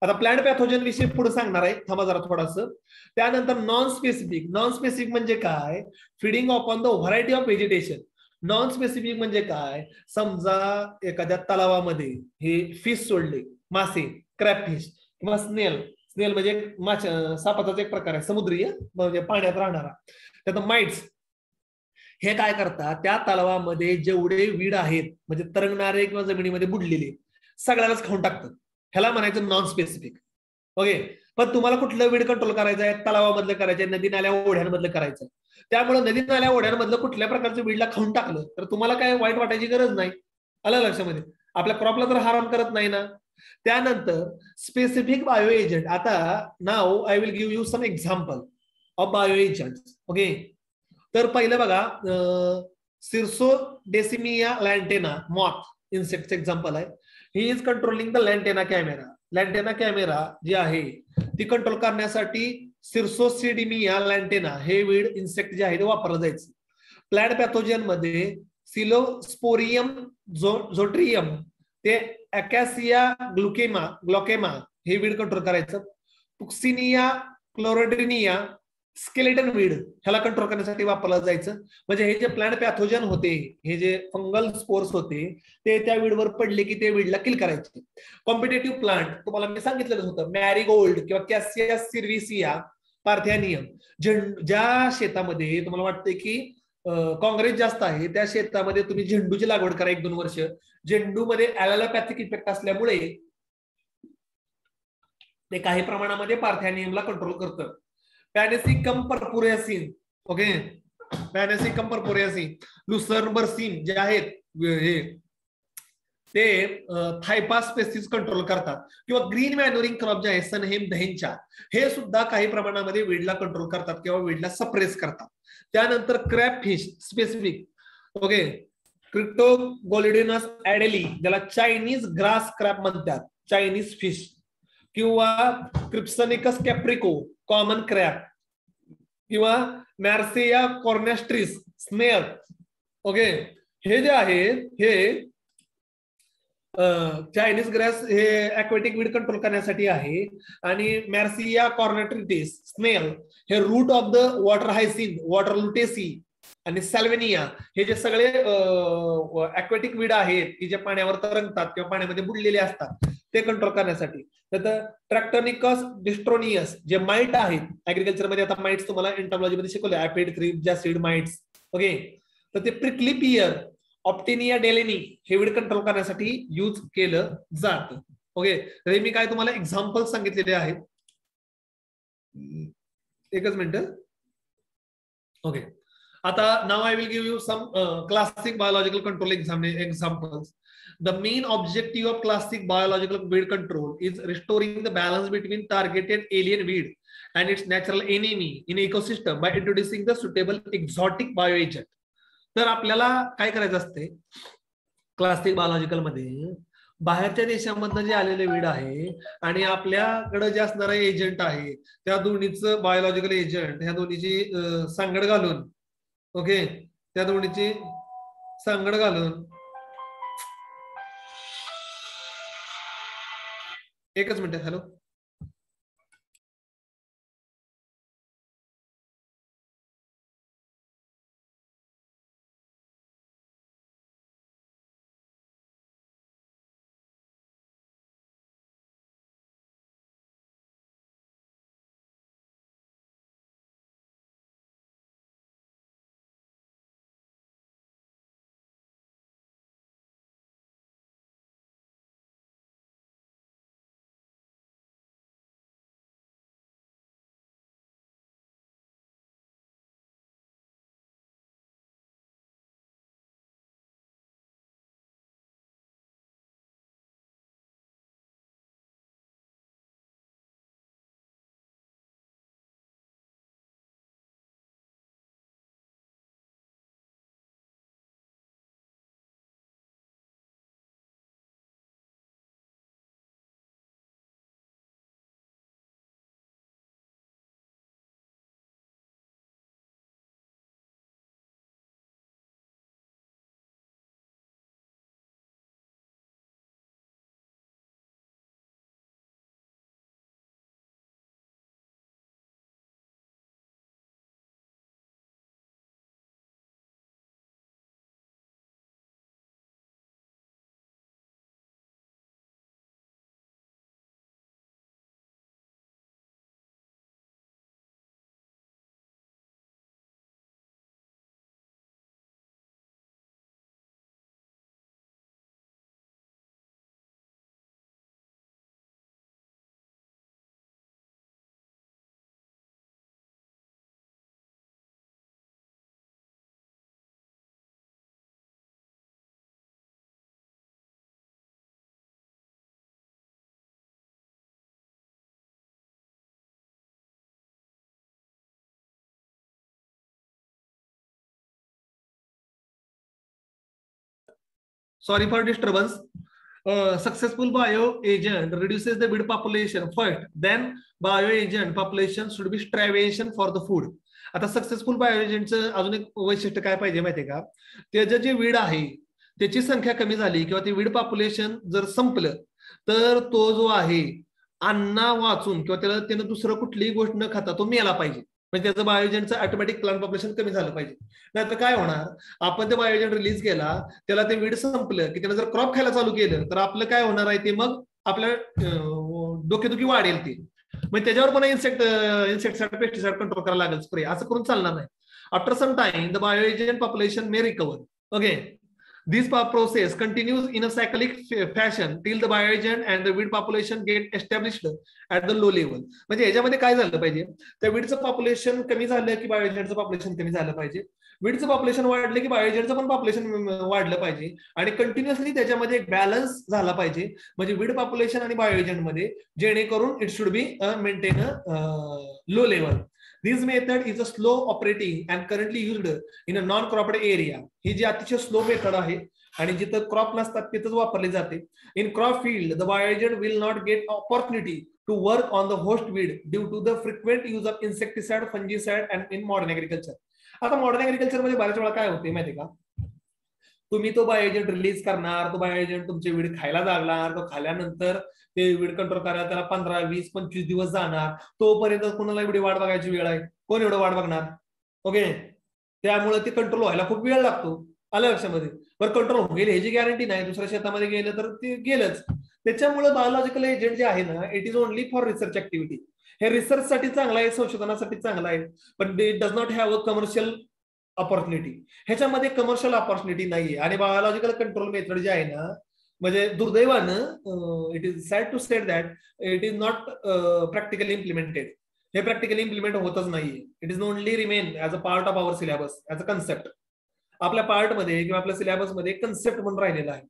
[SPEAKER 1] आता प्लांट पॅथोजन विषयी पुढे सांगणार आहे, थांबा जरा थोडंसं. त्यानंतर नॉन स्पेसिफिक. नॉन स्पेसिफिक म्हणजे काय, feeding upon the variety of vegetation. Non specific म्हणजे काय, समजा एखाद्या तलावामध्ये हे फिश सोडले, मासे, क्रॅब फिश किंवा स्नेल. स्नेल म्हणजे सापाचा एक प्रकार आहे, समुद्रीय म्हणजे पाण्यात राहणारा. त्यात माइट्स हे काय करतात, त्या तलावामध्ये जेवढे वीड आहेत म्हणजे तरंगणारे किंवा जमिनीमध्ये बुडलेले सगळ्यालाच खाऊन टाकतात. ह्याला म्हणायचं नॉन स्पेसिफिक. ओके, पण तुम्हाला कुठलं वीड कंट्रोल करायचं आहे, तलावामधलं करायचं आहे, नदी नाल्या ओढ्यांमधलं करायचं. त्यामुळे नदी नाल्या ओढ्यांमधलं कुठल्या प्रकारचं वीडला खाऊन टाकलं तर तुम्हाला काय वाईट वाटायची गरज नाही. आलं लक्षामध्ये, आपल्या क्रॉपला तर हार्म करत नाही ना. त्यानंतर स्पेसिफिक बायो एजंट. आता नाव I will give you some example of bio agent. Okay, तर पहिलं बघा, सिर्सोडेसिमिया लॅन्टेना मॉथ इन्सेक्ट एक्झाम्पल आहे. ही is controlling the lantana camara. Lantana camara जी आहे ती कंट्रोल करण्यासाठी सिर्सोसिडिमिया लॅन्टेना हे वीड इन्सेक्ट जे आहे ते वापरलं जायचं. प्लांट पॅथोजन मध्ये सिलोस्पोरियम झोट्रियम ते अकॅसिया ग्लोकेमा हे वीड कंट्रोल करायचं. पुक्सिनिया क्लोरोड्रिनिया स्केलेटन वीड ह्याला कंट्रोल करण्यासाठी वापरलं जायचं. म्हणजे हे जे प्लांट पॅथोजन होते, हे जे फंगल स्पोर्स होते, ते त्या वीडवर पडले की ते वीडला किल करायचे. कॉम्पिटेटिव्ह प्लांट तुम्हाला मी सांगितलं होतं, मॅरीगोल्ड किंवा कॅसिया सिर्विसिया पार्थेनियम. ज्या शेतामध्ये तुम्हाला वाटतंय की काँग्रेस जास्त आहे, त्या शेतामध्ये तुम्ही झेंडूची लागवड करा 1-2 वर्ष. झेंडूमध्ये ॲलोपॅथिक इफेक्ट असल्यामुळे ते काही प्रमाणामध्ये पार्थेनियमला कंट्रोल करतं. पॅनेसिकम पर्पुरियासिन. ओके, पॅनेसिकम पर्पुरियासिन, लुसर्बर्सिन जे आहेत हे ते थायपा स्पेसिस कंट्रोल करतात. किंवा ग्रीन मॅन्युरिंग क्रॉप जे आहे सनहेम दहेंच्या, हे सुद्धा काही प्रमाणामध्ये वीडला कंट्रोल करतात किंवा वीडला सप्रेस करतात. त्यानंतर क्रॅब फिश स्पेसिफिक. ओके, क्रिप्टोगोलिडिनस ऍडेली ज्याला चायनीज ग्रास क्रॅब म्हणतात, चायनीज फिश, किंवा क्रिप्सनिकस कॅप्रिको कॉमन क्रॅब, किंवा मॅर्सिया कॉर्नेस्ट्रिस स्नेल. ओके, हे जे आहे हे चायनीज ग्रास हे अक्वेटिक वीड कंट्रोल करण्यासाठी आहे. आणि मॅर्सिया कॉर्नेट्रिटिस स्नेल हे root of the water hyacinth, water lettuce आणि सॅल्वेनिया हे जे सगळे अक्वेटिक वीड आहेत की जे पाण्यावर तरंगतात किंवा पाण्यामध्ये बुडलेले असतात ते कंट्रोल करण्यासाठी. तर ट्रॅक्टोनिकस डिस्ट्रोनियस जे माइट आहेत ऍग्रिकल्चरमध्ये, आता माइट्स तुम्हाला एंटॉमॉलॉजी मध्ये शिकवले, ऍपिड, थ्रिप्स, जॅसिड माइट्स. ओके, तर ते प्रिकली पियर, ऑप्टिनिया डेलेनी हे वीड कंट्रोल करण्यासाठी यूज केलं जातं. ओके, तर मी काय तुम्हाला एक्झाम्पल सांगितलेले आहेत. एकच मिनिट. ओके, आता नाव I will give you some classic biological control examples. The main objective of classic biological weed control is restoring the balance between targeted alien weed and its natural enemy in ecosystem by introducing the suitable exotic bioagent. तर आपल्याला काय करायचं असते classic biological मध्ये, बाहेरच्या देशामधनं जे आलेले weed आहे आणि आपल्याकडे जे असणारा एजंट आहे त्या दोन्हीचं बायोलॉजिकल एजंट, ह्या दोन्हीची सांगड घालून, ओके, त्या दोन्हीची सांगड घालून, एकच minute. Hello. Sorry for disturbance. Successful bioagent reduces the weed population first. Then bioagent population should be starvation for the food. आता सक्सेसफुल बायोएजंटचं अजून एक वैशिष्ट्य काय पाहिजे माहितीये का, त्याचं जे वीड आहे त्याची संख्या कमी झाली किंवा ते वीड पॉप्युलेशन जर संपलं तर तो जो आहे अन्ना वाचून किंवा त्यानं दुसरं कुठलीही गोष्ट न खाता तो मेला पाहिजे. म्हणजे त्याचं बायोएजंटचं ऑटोमॅटिक प्लांट पॉप्युलेशन कमी झालं पाहिजे. नाहीतर काय होणार, आपण ते बायोएजंट रिलीज केला, त्याला ते वीड संपलं की त्यानं जर क्रॉप खायला चालू केलं तर आपलं काय होणार आहे ते मग आपल्या डोकेदुखी वाढेल ती. म्हणजे त्याच्यावर पण इन्सेक्टिसाइड पेस्टिसाइड कंट्रोल करायला लागेल स्प्रे, असं करून चालणार नाही. After some time the bioagent population may recover. Okay, this process continues in a cyclic fashion till the bioagent and the weed population get established at the low level. म्हणजे याच्यामध्ये काय झालं पाहिजे, त्या वीडचं पॉप्युलेशन कमी झालं की बायोएजंटचं पॉप्युलेशन कमी झालं पाहिजे, वीडचं पॉप्युलेशन वाढलं की बायोएजंटचं पण पॉप्युलेशन वाढलं पाहिजे आणि कंटिन्युअसली त्याच्यामध्ये एक बॅलन्स झाला पाहिजे. म्हणजे वीड पॉप्युलेशन आणि बायोएजंट मध्ये, जेणेकरून it should be maintain low level. This method is a slow operating and currently used in a non-cropped area. ही जी अतिशय स्लो मेथड आहे आणि जिथं क्रॉप नसतात तिथंच वापरली जाते. In crop field, the bioagent will not get opportunity to work on the host weed due to the frequent use of insecticide, fungicide and in modern agriculture. आता modern agriculture मध्ये बऱ्याच वेळा काय होते माहिती का, तुम्ही तो बायोएजंट रिलीज करणार, तो बायोएजंट तुमचे वीड खायला लागणार, तो खाल्यानंतर ते वीड कंट्रोल करायला त्याला 15, 20, 25 दिवस जाणार. तोपर्यंत कोणाला एवढी वाट बघायची वेळ आहे, कोण एवढं वाट बघणार. ओके, त्यामुळे ते कंट्रोल व्हायला खूप वेळ लागतो. आलं लक्षामध्ये. बरं, कंट्रोल होईल ह्याची गॅरंटी नाही, दुसऱ्या शेतामध्ये गेलं तर ते गेलंच. त्याच्यामुळे बायोलॉजिकल एजंट जे आहे ना, it is only for research activity. हे रिसर्च साठी चांगलं आहे, संशोधनासाठी चांगलं आहे, पण it does not have a commercial opportunity. ह्याच्यामध्ये कमर्शियल ऑपॉर्च्युनिटी नाहीये. आणि बायोलॉजिकल कंट्रोल मेथड जे आहे ना, म्हणजे दुर्दैवानं it is sad to said that it is not practically implemented. हे प्रॅक्टिकली इम्प्लिमेंट होतच नाहीये. It is only remain as a part of our syllabus, as a concept. आपल्या पार्ट मध्ये किंवा आपल्या सिलेबस मध्ये कन्सेप्ट म्हणून राहिलेला आहे.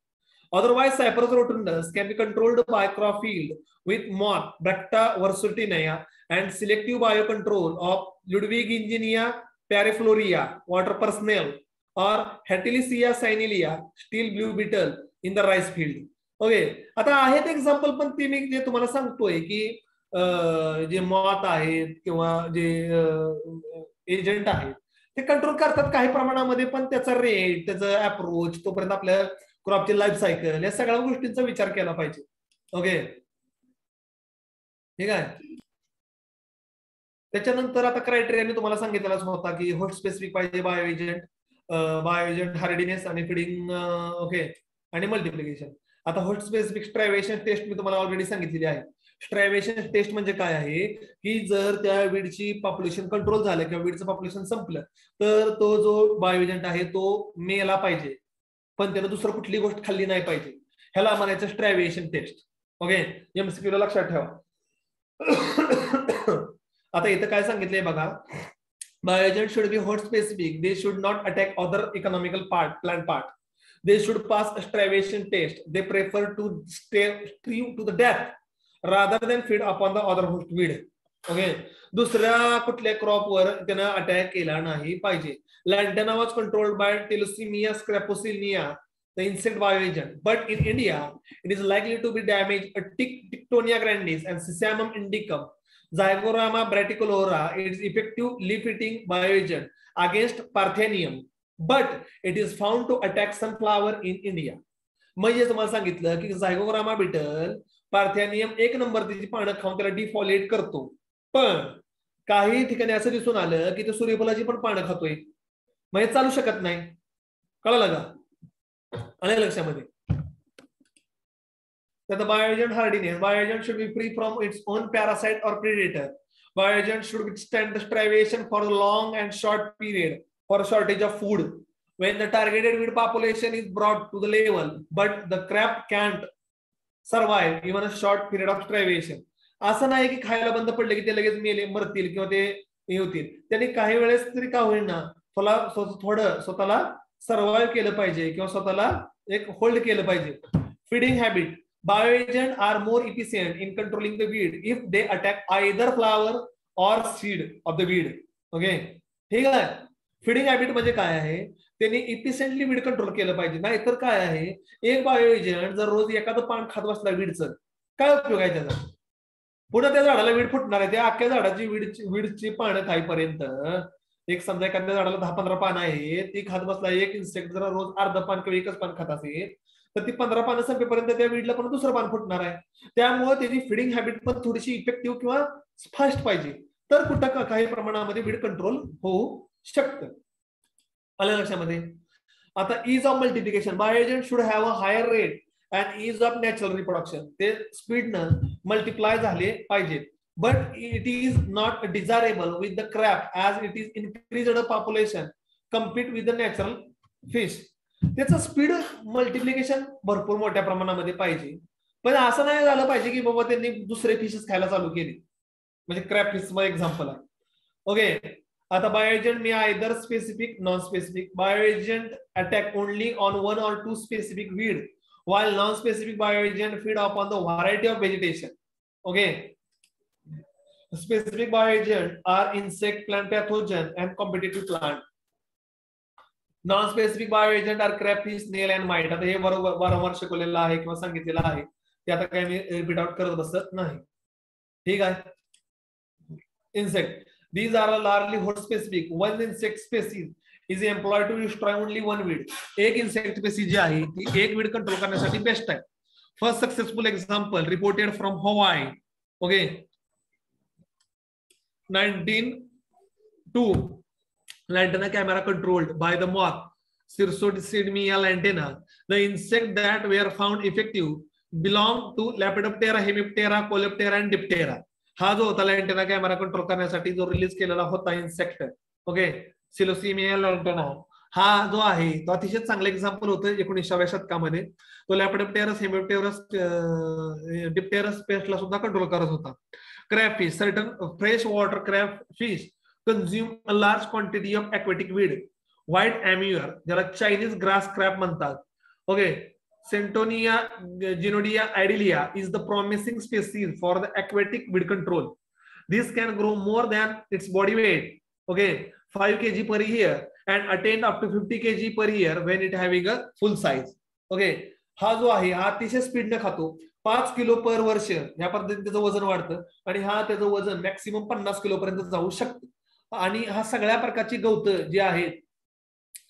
[SPEAKER 1] Otherwise cyperus rotundus can be controlled by crop field with moth, ब्रॅक्टा वर्सुटिनिया and selective bio control of लुडविगिंजिनिया पॅरेफ्लोरिया, वॉटर पर्सनेल और हेटिलिसिया सायनिलिया, steel blue beetle in the rice field. Okay, आता आहेत एक्झाम्पल, पण ते मी जे तुम्हाला सांगतोय की जे मॉथ आहेत किंवा जे एजंट आहेत ते कंट्रोल करतात काही प्रमाणामध्ये, पण त्याचा रेट, त्याचा अप्रोच, तोपर्यंत आपल्या क्रॉपची लाईफ सायकल, या सगळ्या गोष्टींचा विचार केला पाहिजे. ओके, ठीक आहे. त्याच्यानंतर आता क्रायटेरिया मी तुम्हाला सांगितलेलाच होता की होस्ट स्पेसिफिक पाहिजे बायोएजंट हार्डीनेस आणि फिडिंग. ओके, आणि मल्टिप्लिकेशन. आता होस्ट स्पेसिफिक स्ट्रायव्हेशन टेस्ट मी तुम्हाला ऑलरेडी सांगितलेली आहे. स्ट्रायव्हेशन टेस्ट म्हणजे काय आहे की जर त्या वीडची पॉप्युलेशन कंट्रोल झालं किंवा वीडचं पॉप्युलेशन संपलं तर तो जो बायोएजंट आहे तो मेला पाहिजे, पण त्यानं दुसरं कुठली गोष्ट खाल्ली नाही पाहिजे. ह्याला म्हणायचं स्ट्रायव्हेशन टेस्ट. ओके, एमसीक्यूला लक्षात ठेवा. आता इथं काय सांगितलंय बघा, bioagent should be host specific, they should not attack other economical part, plant part, they should pass a starvation test, they prefer to starve to the death rather than feed upon the other host weed. Okay, दुसऱ्या कुठल्या crop वर त्यानं attack केला नाही पाहिजे. लॅन्टाना was controlled by Thalassemia scrapocellina, the insect bioagent, but in India it is likely to be damaged a Tictonia grandis and Sesamum indicum. Zygorama braticolora is effective leaf-eating bioagent against Parthenium, but it is found to attack sunflower in India. म्हणजे तुम्हाला सांगितलं की झायगोग्रामा beetle parthenium एक number त्याची पानं खाऊन त्याला डिफॉलेट करतो, पण काही ठिकाणी असं दिसून आलं की ते सूर्यफुलाची पण पानं खातोय, म्हणजे चालू शकत नाही. कळलं का? आलं लक्षामध्ये. that the bioagent hardiness, bioagent should be free from its own parasite or predator. Bioagent should withstand the starvation for a long and short period for a shortage of food. When the targeted weed population is brought to the level, but the crop can't survive even a short period of starvation. असं नाही की खायला बंद पडले की ते लगेच मेले, मरतील किंवा ते हे होतील. त्यांनी काही वेळेस तरी का होईना थोडं स्वतःला सर्वाइव्ह केलं पाहिजे किंवा स्वतःला एक होल्ड केलं पाहिजे. Feeding habit, bioagents are more efficient in controlling the weed if they attack either flower or seed of the weed. Okay, ठीक आहे. फिडिंग हॅबिट म्हणजे काय आहे, त्यांनी इफिशियंटली वीड कंट्रोल केलं पाहिजे. नाहीतर काय आहे, एक बायो एजंट जर रोज एखादं पान खात बसला वीडचं, काय उपयोग आहे त्याचा? पुन्हा त्या झाडाला वीड फुटणार आहे. त्या अख्ख्या झाडाची वीडची पानं खाईपर्यंत एक समजा एखाद्या झाडाला 10-15 पानं आहे, ती खात बसला, एक इन्सेक्ट जर रोज अर्ध पान किंवा एकच पान खात असेल तर ती 15 पानं संपेपर्यंत त्या वीडला पण दुसरं पान फुटणार आहे. त्यामुळे त्याची फिडिंग हॅबिट पण थोडीशी इफेक्टिव्ह किंवा फास्ट पाहिजे, तर कुठं काही प्रमाणामध्ये वीड कंट्रोल होऊ शकतं. आलं लक्षामध्ये? आता ease of multiplication, bio agent should have a higher rate and ease of natural reproduction. ते स्पीडनं मल्टिप्लाय झाले पाहिजेत. But it is not desirable with the crab as it is increased population compete with the natural fish. त्याचं speed multiplication भरपूर मोठ्या प्रमाणामध्ये पाहिजे, पण असं नाही झालं पाहिजे की बाबा त्यांनी दुसरे फिशेस खायला चालू केले, म्हणजे क्रॅब फिश एक्झाम्पल आहे. ओके, आता bioagent may either specific non specific. Bioagent attack only on 1 or 2 specific weed while non-specific bioagent feed upon the variety of vegetation. Okay. Specific bioagent are insect, plant pathogen and competitive plant. Non-specific bioagent are crayfish, snail and mite. आता हे वारंवार शिकवलेलं आहे किंवा सांगितलेलं आहे, ते आता काही मी रिपीट आउट करत बसत नाही. ठीक आहे. Insect. These are largely hot specific. One insect species is employed to destroy only one weed. एक insect species जी आहे ती एक weed कंट्रोल करण्यासाठी बेस्ट आहे. First successful example reported from Hawaii. Okay. 1902, lantana camera controlled by the moth Circodicidmia lantana. The insect that were found effective belong to Lepidoptera, Hemiptera, Coleoptera and Diptera. हा जो होता लँटेना camera control करण्यासाठी जो release केलेला होता insect, okay, सिलोसिमिया लँटेना, हा जो आहे तो अतिशय चांगलं एक्झाम्पल होतं 19व्या शतकामध्ये. तो लॅपिडोप्टेरस, हेमिप्टेरस, डिप्टेरस पेस्टला सुद्धा कंट्रोल करत होता. Crayfish, certain freshwater crayfish consume a large quantity of aquatic weed. White amur, ज्याला चायनीज ग्रास क्रॅप म्हणतात. Okay, Centonia Gynodia idalia is the promising species for the aquatic weed control. This can grow more than its body weight. Okay, 5 kg per year and attain up to 50 kg per year when it having a full size. Okay, हा जो आहे हा अतिशय स्पीडने खातो, 5 kilo पर वर्ष या पद्धतीने त्याचं वजन वाढतं आणि हा त्याचं वजन मॅक्सिमम 50 किलो पर्यंत जाऊ शकतं. आणि हा सगळ्या प्रकारची गवत जी आहेत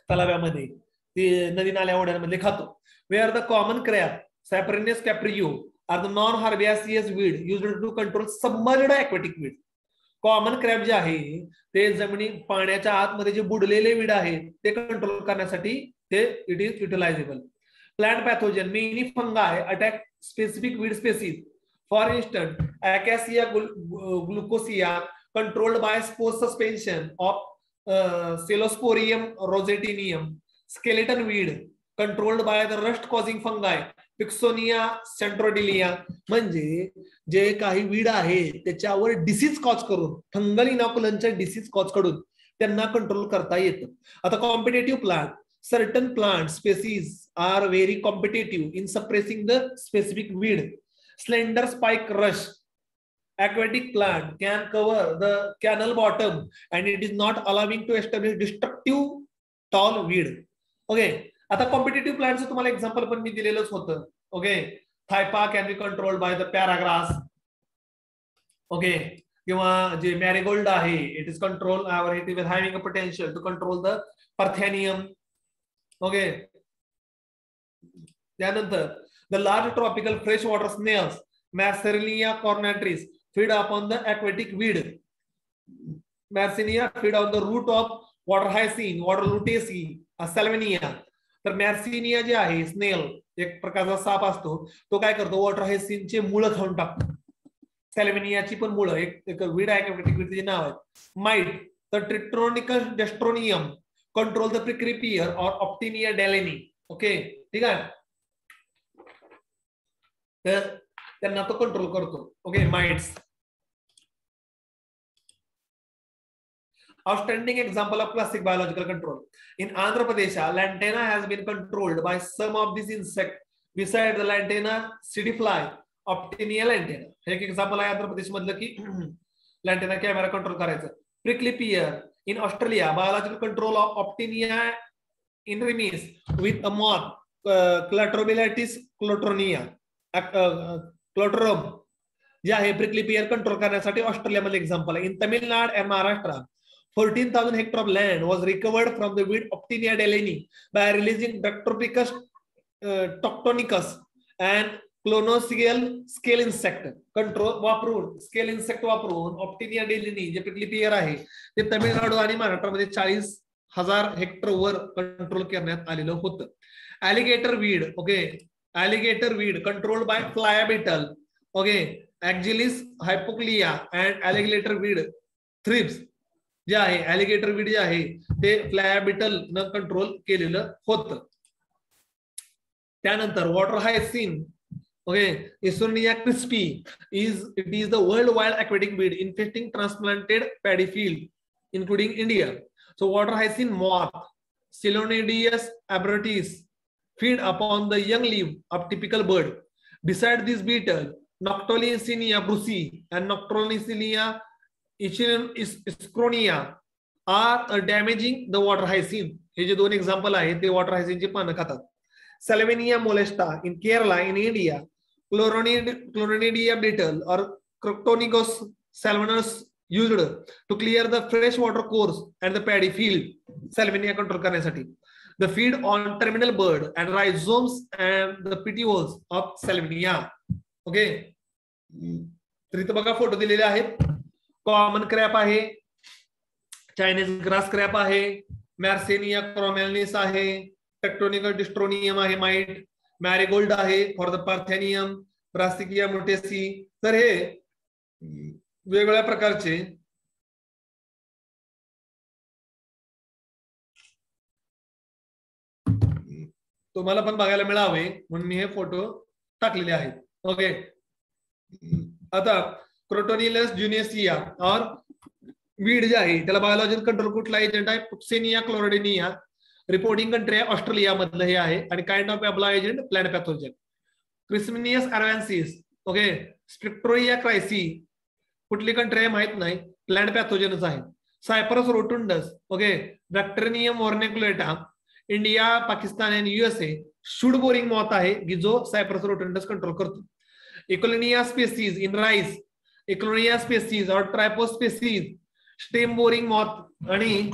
[SPEAKER 1] तलाव्यामध्ये, ते नदी नाल्या ओढ्यांमध्ये खातो. वेअर द कॉमन क्रॅब सॅपरेनियस कॅप्रियो are the non herbaceous weed used to control submerged aquatic weed. Common crab जे आहे ते जमिनी पाण्याच्या आतमध्ये जे बुडलेले वीड आहेत ते कंट्रोल करण्यासाठी ते it is utilizable. Plant pathogen, many fungi attack specific weed species. For instance, Acacia glucosia, controlled by spore suspension of Celosporium rosetinium. Skeleton weed, controlled by the rust-causing fungi, Pixonia centrodelia. म्हणजे जे काही weed आहे त्याच्यावर disease cause करून, fungal इनॉक्युलनच्या disease cause करून त्यांना control करता येतं. आता competitive plant, certain plant species are very competitive in suppressing the specific weed. Slender spike rush aquatic plant can cover the canal bottom and it is not allowing to establish destructive tall weed. Okay, आता competitive plants तुम्हाला example पण मी दिलेलंच होतं. Okay, typha can be controlled by the paragrass. Okay, किंवा जे Marigold आहे it is control or it is having a potential to control the parthenium. Okay, त्यानंतर the large tropical freshwater snails Marsilia cornatris feed upon the aquatic weed. Marsilia feed on the root of water hyacinth, water luteaceae, Salvinia. तर मॅर्सिनिया जे आहे स्नेल, एक प्रकारचा साप असतो, तो काय करतो, वॉटर हायसिनचे मुळं खाऊन टाकतो. सॅल्विनियाची पण मुळं, एक वीड aquatic weed नाव आहे. माइट, तर ट्रिट्रोनिकस डेस्ट्रोनियम control the prickly pear or Optinia delani. Okay, ठीक आहे, तर त्यांना तो कंट्रोल करतो. Okay, mites. Outstanding example of classic biological control. In Andhra Pradesh, lantana has been controlled by some of these insects besides the lantana cidifly, Optinia lantana. एक example आहे आंध्र प्रदेश मधलं की लँटेना कॅमेरा कंट्रोल करायचं. Prickly pear In Australia, biological control of Optinia infirmis with a moth, Clatrobelatis clotronia, clotrum, जे आहे prickly pear control करण्यासाठी ऑस्ट्रेलियामध्ये example आहे. In Tamil Nadu and Maharashtra 14,000 hectares of land was recovered from the weed Optinia deleni by releasing Dactylopithecus tectonicus and clonoceal scale insect control वापरून, scale insect वापरून ऑप्टिनिया डेलिनी जे पिकली pier आहे ते तमिळनाडू आणि महाराष्ट्रामध्ये 40,000 हेक्टर वर कंट्रोल करण्यात आलेलं होतं. Alligator weed, okay, alligator weed controlled by fly beetle, okay, ॲक्झिलिस हायपोक्लिया अँड ॲलिगेटर वीड थ्रिप्स जे आहे, ॲलिगेटर वीड जे आहे ते फ्लाय बीटल न कंट्रोल केलेलं होतं. त्यानंतर water hyacinth, okay, Estonia crispy is the worldwide aquatic weed infesting transplanted paddy field including India. So water hyacinth moth, Silonidius abratus, feed upon the young leaf of typical bird. Beside this beetle, Noctolicinia brucei and Noctolicinia iscronia are damaging the water hyacinth. हे जे दोन example आहे ते water हायसिनची पानं खातात. Salvinia molesta in Kerala in India, Chloronidia beetle or Croctonicus salvinus used to clear the fresh water course and the paddy field. Salvinia control करण्यासाठी. The feed on terminal bird and rhizomes and the petioles of Salvinia. Okay. तर इथं बघा photo दिलेले आहेत. Common crape आहे, Chinese grass crape आहे, मॅर्सेनिया क्रोमॅलिस आहे, टेक्टोनिकल डिस्ट्रोनियम आहे, माइट, मॅरीगोल्ड आहे फॉर द पार्थेनियम, ब्रासिकिया मोटेसी. तर हे वेगवेगळ्या प्रकारचे तुम्हाला पण बघायला मिळावे म्हणून मी हे फोटो टाकलेले आहेत. ओके, आता क्रोटोनिलस ज्युनेसिया और वीड जे आहे त्याला बायोलॉजिकल कंट्रोल कुठला एजंट आहे? पुक्सेनिया क्लोरोडेनिया. रिपोर्टिंग कंट्री आहे ऑस्ट्रेलिया मधलं हे आहे आणि काइंड ऑफ एब्ला एजंट प्लांट पॅथोजन. क्रिस्मिनियस अरव्हॅन्सिस, ओके, स्ट्रिक्टोरिया क्रायसी कुठली कंट्री आहे माहित नाही, प्लांट पॅथोजनच आहे. सायप्रस रोटुंडस, ओके, बॅक्टेरियम व्हर्निकुलेटा, इंडिया, पाकिस्तान आणि युएसए शूड बोरिंग मॉथ आहे की जो सायप्रस रोटुंडस कंट्रोल करतो. इकोलिनिया स्पेसीज इन राईस, इकोलिनिया स्पेसीज और ट्रायपो स्पेसीज स्टेम बोरिंग मॉथ आणि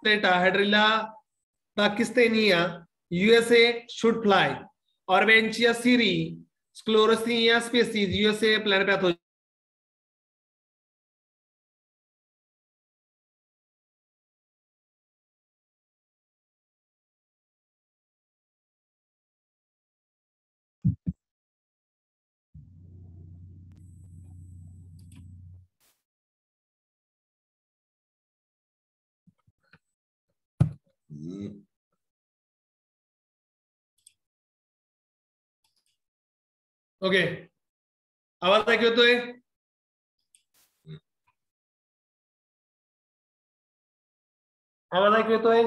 [SPEAKER 1] हायड्रिला पाकिस्तानिया यूएसए शुड फ्लाय, ऑर्बेंचिया सीरी स्क्लोरोसिया species USA plant pathogen. Okay, आवाज ऐकू येतोय? आवाज ऐकू येतोय?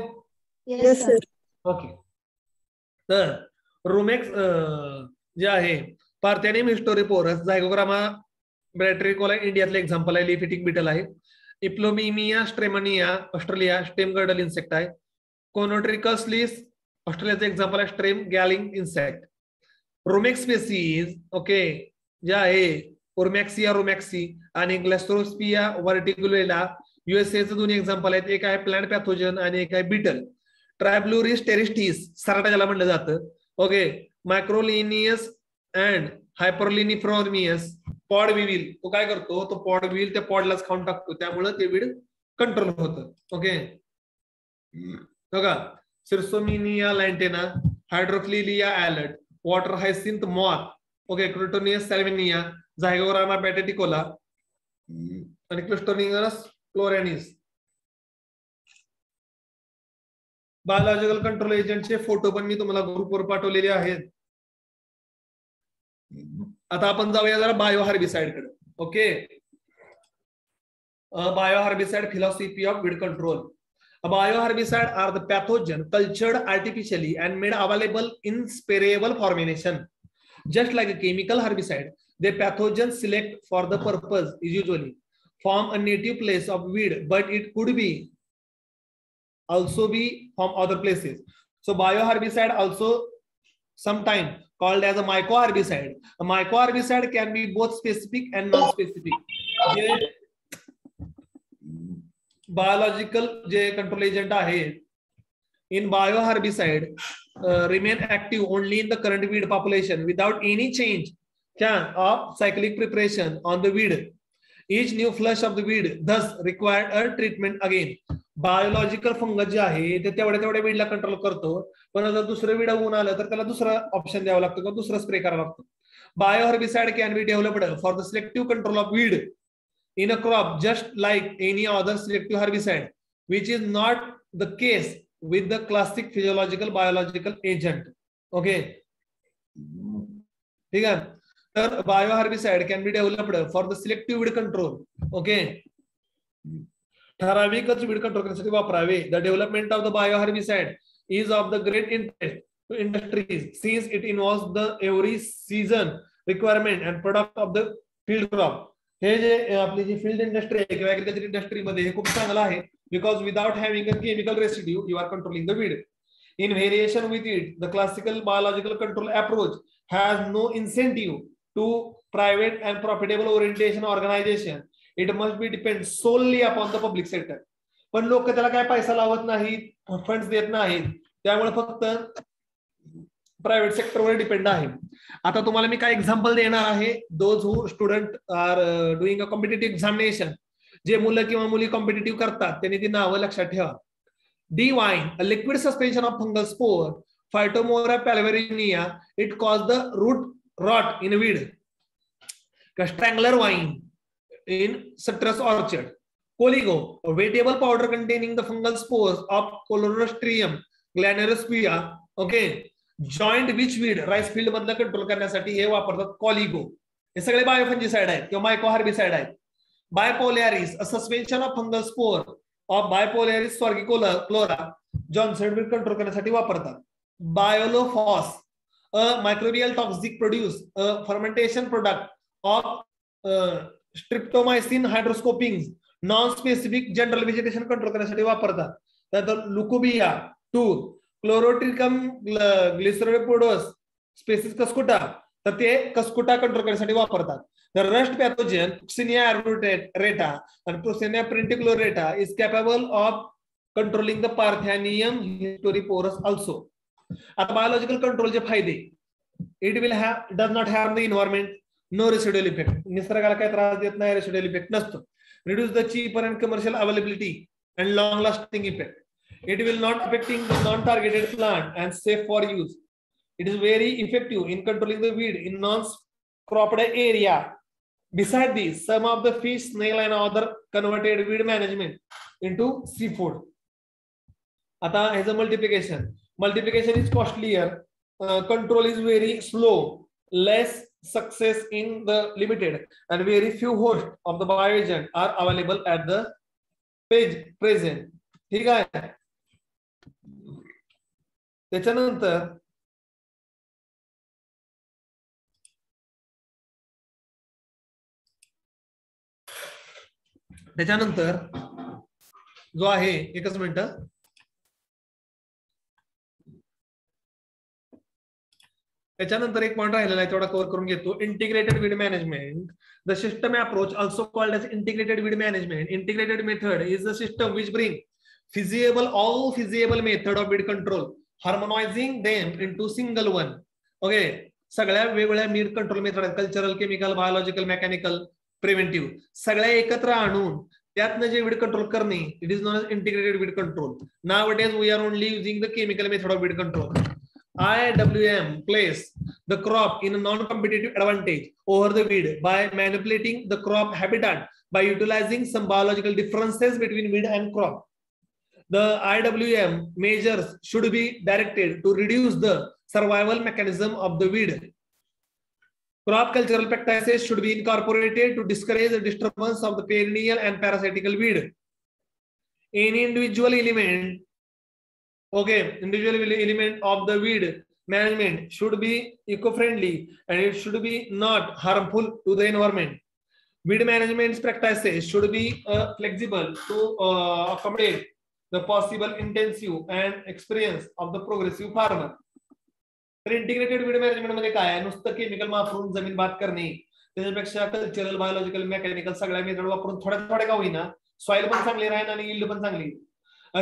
[SPEAKER 2] Yes, sir.
[SPEAKER 1] ओके, तर रोमेक्स जे आहे पार्थेनियम हिस्टोरिपोरस झायगोग्रामा ब्रॅट्रिकोला इंडियातलं एक्झाम्पल आहे, लिफिटिक बीटल आहे. इप्लोमिमिया स्ट्रेमनिया ऑस्ट्रेलिया स्टेम गर्डल इन्सेक्ट आहे. कोनोट्रिकस लिस ऑस्ट्रेलियाचं एक्झाम्पल आहे, स्ट्रेम गॅलिंग इन्सेक्ट. रोमेक्स स्पेसीज, ओके, जे आहे ओरमॅक्सिया रोमॅक्सी आणि ग्लॅस्ट्रोस्पिया व्हर्टिक्युलेला युएसएचं दोन्ही एक्झाम्पल आहेत. एक आहे प्लांट पॅथोजन आणि एक आहे बीटल. ट्रायब्लुरिस टेरिस्टिस सराटा ज्याला म्हणलं जातं, ओके, मायक्रोलिनियस अँड हायपरलिनिफ्रॉर्मियस पॉड विविल, तो काय करतो, तो पॉड विविल त्या पॉडलाच खाऊन टाकतो, त्यामुळे ते वीड कंट्रोल होतं. ओके, बघा सिर्सोमिनिया लँटेना, हायड्रोफ्लिलिया ॲलर्ट, वॉटर हायसिंथ मॉथ, ओके, क्रोटोनियस सॅल्विनिया, झायगोरामा बॅटेटिकोला आणि क्लिस्टोनियस क्लोरॅनिस. बायोलॉजिकल कंट्रोल एजंटचे फोटो पण मी तुम्हाला ग्रुपवर पाठवलेले आहेत. आता आपण जाऊया जरा बायो हार्बिसाइड कडे. Okay, bio herbicide philosophy of weed control. A bioherbicide are the pathogen cultured artificially and made available in sparable formulation. Just like a chemical herbicide, the pathogen select for the purpose is usually from a native place of weed, but it could be also be from other places. So bioherbicide also sometimes called as a mycoherbicide. A mycoherbicide can be both specific and non-specific. Biological control agent in bioherbicide remain active only in the current weed population without any change of cyclic preparation on the weed. Each new flush of the weed thus required a treatment again. Biological fungus जे आहे ते तेवढ्या वीडला control करतो, पण जर दुसरं weed होऊन आलं तर त्याला दुसरा ऑप्शन द्यावा लागतो किंवा दुसरा स्प्रे करावा लागतो. Bioherbicide can be developed for the selective control of weed in a crop just like any other selective herbicide, which is not the case with the classic physiological biological agent. Okay, ठीक है. तर bioherbicide can be developed for the selective weed control. Okay, ठराविकच weed control करण्यासाठी वापरावे. The development of the bioherbicide is of the great interest to industries since it involves the every season requirement and product of the field crop. हे जे आपली जी field industry आहे किंवा agriculture इंडस्ट्रीमध्ये हे खूप चांगलं आहे, because without having a chemical residue you are controlling the weed. In variation with it the classical biological control approach has no incentive to private and profitable orientation organization. It must be depend solely upon the public sector. पण लोक त्याला काय पैसा लावत नाहीत, funds देत नाहीत, त्यामुळे फक्त प्रायव्हेट सेक्टरवर डिपेंड आहे. आता तुम्हाला मी काय एक्झाम्पल देणार आहे. Those who student are doing a competitive examination, जे मुलं किंवा मुली कॉम्पिटेटिव्ह करतात त्यांनी ती नावं लक्षात ठेवा. DeVine, a liquid suspension of fungal spore, फायटोमोरा पॅल्वेरिनिया, it cause the root rot in weed. Strangler vine in citrus orchard. Collego, a vegetable powder containing the fungal spores of Colonostridium glanerispia. Okay, joint which weed rice field मधलं control करण्यासाठी हे वापरतात कॉलिगो. हे सगळे बायोफंजिसाइड आहेत किंवा मायकोहार्बिसाइड आहेत. Bipolaris, a suspension of fungal spore of bipolaris सॉर्गिकोफ्लोरा, जॉन्सन वीड कंट्रोल करण्यासाठी वापरतात. बायोलोफॉस, a microbial toxic produce a fermentation product of स्ट्रिप्टोमायसिन हायड्रोस्कोपिंग, non specific general vegetation control करण्यासाठी वापरतात. त्यानंतर लुकोबिया 2, क्लोरोट्रिकम ग्लिसरोपोडोस स्पेसिस कस्कुटा, तर ते कस्कुटा कंट्रोल करण्यासाठी वापरतात. The rust pathogen Coccinia arboreata and Proxenia penticulata is capable of controlling the Parthenium historyporus also. आता बायोलॉजिकल कंट्रोलचे फायदे, it will does not have the environment, no residual effect, निसर्गाला काही त्रास देत नाही, रेसिड्युअल इफेक्ट नसतो. Reduce the cheaper and commercial availability and long lasting effect. It will not affecting the non-targeted plant and safe for use. It is very effective in controlling the weed in non-cropped area. Besides this, some of the fish, snail and other converted weed management into seafood. आता as a multiplication is costlier. Control is very slow. Less success in the limited and very few hosts of the bioagent are available at the present. ठीक आहे. त्याच्यानंतर जो आहे, एकच minute, त्याच्यानंतर एक point राहिलेला आहे तेवढा कव्हर करून घेतो. Integrated weed management. The system approach also called as integrated weed management. Integrated method is a system which bring all feasible method of weed control, harmonizing them into single one. Okay, सगळ्या वेगवेगळ्या weed control method आहेत, cultural, chemical, biological, mechanical, preventive, सगळ्या एकत्र आणून त्यातनं जे weed control करणे, it is known as integrated weed control. Nowadays we are only using the chemical method of weed control. IWM place the crop in a non-competitive advantage over the weed by manipulating the crop habitat by utilizing some biological differences between weed and crop. The IWM measures should be directed to reduce the survival mechanism of the weed. Crop cultural practices should be incorporated to discourage the disturbance of the perennial and parasitical weed. any individual element, okay, individual element of the weed management should be eco-friendly and it should be not harmful to the environment. Weed management practices should be flexible to accommodate the possible intensive and experience of the progressive farmer. तर integrated weed management मध्ये काय आहे, नुसतं chemical वापरून जमीन बाद करणे, त्याच्यापेक्षा कल्चरल, बायोलॉजिकल, मेकॅनिकल सगळ्या मेथड वापरून थोड्या का होईना सॉइल पण चांगली राहील आणि यील्ड पण चांगली.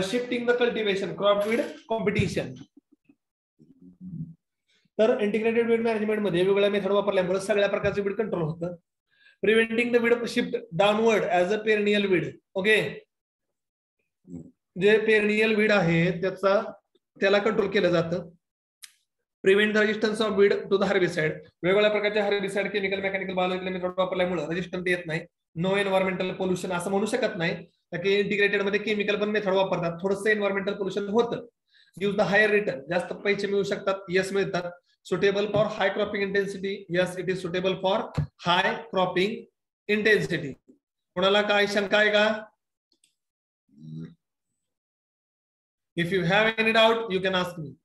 [SPEAKER 1] Shifting the cultivation, crop weed competition. तर इंटिग्रेटेड वीड मॅनेजमेंट मध्ये वेगवेगळ्या मेथड वापरल्यामुळे सगळ्या प्रकारचे वीड कंट्रोल होतं. Preventing the weed shift downward as a perennial weed. Okay, जे पेरनियल वीड आहे त्याला कंट्रोल केलं जातं. Prevent the resistance of weed to the herbicide. वेगवेगळ्या प्रकारचे herbicide chemical, mechanical, biological method वापरल्यामुळे रेजिस्टन्स येत नाही. नो एन्व्हायरमेंटल पोल्युशन असं म्हणू शकत नाही, की इंटिग्रेटेड मध्ये केमिकल पण मेथड वापरतात, थोडंसं एन्व्हायरमेंटल पोल्युशन होतं. यूज द हायर रिटर्न, जास्त पैसे मिळू शकतात, यस मिळतात. Suitable for high cropping intensity, yes it is suitable for high cropping intensity. कोणाला काय शंका आहे का? If you have any doubt you can ask me.